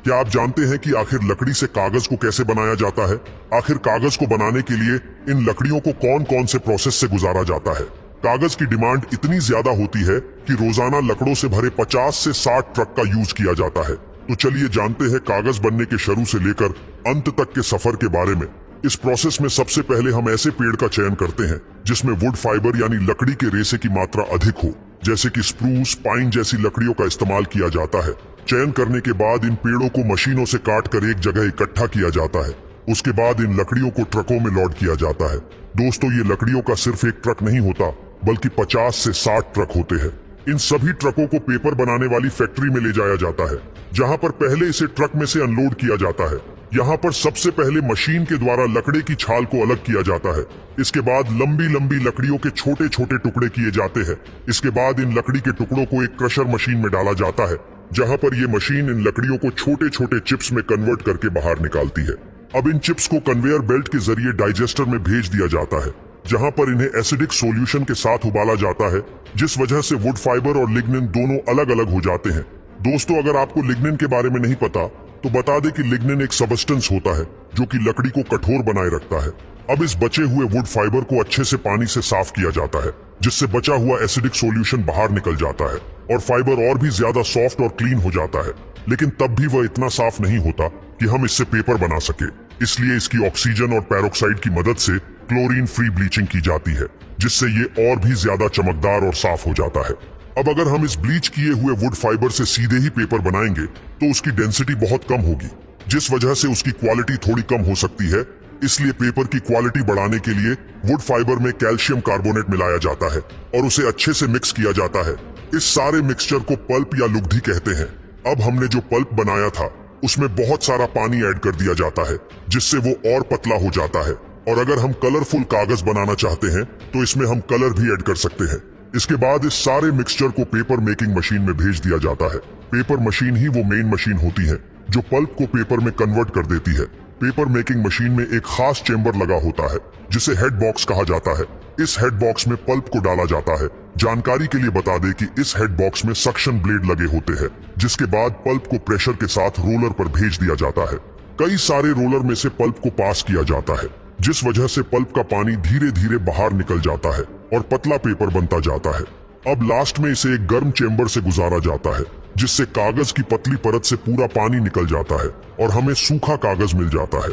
क्या आप जानते हैं कि आखिर लकड़ी से कागज को कैसे बनाया जाता है? आखिर कागज को बनाने के लिए इन लकड़ियों को कौन कौन से प्रोसेस से गुजारा जाता है? कागज की डिमांड इतनी ज्यादा होती है कि रोजाना लकड़ों से भरे 50 से 60 ट्रक का यूज किया जाता है। तो चलिए जानते हैं कागज बनने के शुरू से लेकर अंत तक के सफर के बारे में। इस प्रोसेस में सबसे पहले हम ऐसे पेड़ का चयन करते हैं जिसमें वुड फाइबर यानी लकड़ी के रेशे की मात्रा अधिक हो, जैसे कि स्प्रूस, पाइन जैसी लकड़ियों का इस्तेमाल किया जाता है। चयन करने के बाद इन पेड़ों को मशीनों से काट कर एक जगह इकट्ठा किया जाता है। उसके बाद इन लकड़ियों को ट्रकों में लोड किया जाता है। दोस्तों, ये लकड़ियों का सिर्फ एक ट्रक नहीं होता, बल्कि 50 से 60 ट्रक होते हैं। इन सभी ट्रकों को पेपर बनाने वाली फैक्ट्री में ले जाया जाता है, जहां पर पहले इसे ट्रक में से अनलोड किया जाता है। यहाँ पर सबसे पहले मशीन के द्वारा लकड़ी की छाल को अलग किया जाता है। इसके बाद लंबी लंबी लकड़ियों के छोटे छोटे टुकड़े किए जाते हैं। इसके बाद इन लकड़ी के टुकड़ों को एक क्रशर मशीन में डाला जाता है, जहाँ पर ये मशीन इन लकड़ियों को छोटे छोटे चिप्स में कन्वर्ट करके बाहर निकालती है। अब इन चिप्स को कन्वेयर बेल्ट के जरिए डाइजेस्टर में भेज दिया जाता है, जहाँ पर इन्हें एसिडिक सॉल्यूशन के साथ उबाला जाता है, जिस वजह से वुड फाइबर और लिग्निन दोनों अलग अलग हो जाते हैं। दोस्तों, अगर आपको लिग्निन के बारे में नहीं पता तो बता दें कि लिग्निन एक सबस्टेंस होता है जो कि लकड़ी को कठोर बनाए रखता है। अब इस बचे हुए वुड फाइबर को अच्छे से पानी से साफ किया जाता है, जिससे बचा हुआ एसिडिक सॉल्यूशन बाहर निकल जाता है और फाइबर और भी ज्यादा सॉफ्ट और क्लीन हो जाता है। लेकिन तब भी वह इतना साफ नहीं होता कि हम इससे पेपर बना सके। इसलिए इसकी ऑक्सीजन और पेरोक्साइड की मदद से क्लोरीन फ्री ब्लीचिंग की जाती है, जिससे ये और भी ज्यादा चमकदार और साफ हो जाता है। अब अगर हम इस ब्लीच किए हुए वुड फाइबर से सीधे ही पेपर बनाएंगे तो उसकी डेंसिटी बहुत कम होगी, जिस वजह से उसकी क्वालिटी थोड़ी कम हो सकती है। इसलिए पेपर की क्वालिटी बढ़ाने के लिए वुड फाइबर में कैल्शियम कार्बोनेट मिलाया जाता है और उसे अच्छे से मिक्स किया जाता है। इस सारे मिक्सचर को पल्प या लुगदी कहते हैं। अब हमने जो पल्प बनाया था उसमें बहुत सारा पानी ऐड कर दिया जाता है, जिससे वो और पतला हो जाता है। और अगर हम कलरफुल कागज बनाना चाहते हैं तो इसमें हम कलर भी ऐड कर सकते हैं। इसके बाद इस सारे मिक्सचर को पेपर मेकिंग मशीन में भेज दिया जाता है। पेपर मशीन ही वो मेन मशीन होती है जो पल्प को पेपर में कन्वर्ट कर देती है। पेपर मेकिंग मशीन में एक खास चेंबर लगा होता है जिसे हेड बॉक्स कहा जाता है। इस हेड बॉक्स में पल्प को डाला जाता है। जानकारी के लिए बता दें कि इस हेड बॉक्स में सक्शन ब्लेड लगे होते हैं, जिसके बाद पल्प को प्रेशर के साथ रोलर पर भेज दिया जाता है। कई सारे रोलर में से पल्प को पास किया जाता है, जिस वजह से पल्प का पानी धीरे धीरे बाहर निकल जाता है और पतला पेपर बनता जाता है। अब लास्ट में इसे एक गर्म चेंबर से गुजारा जाता है, जिससे कागज की पतली परत से पूरा पानी निकल जाता है और हमें सूखा कागज मिल जाता है।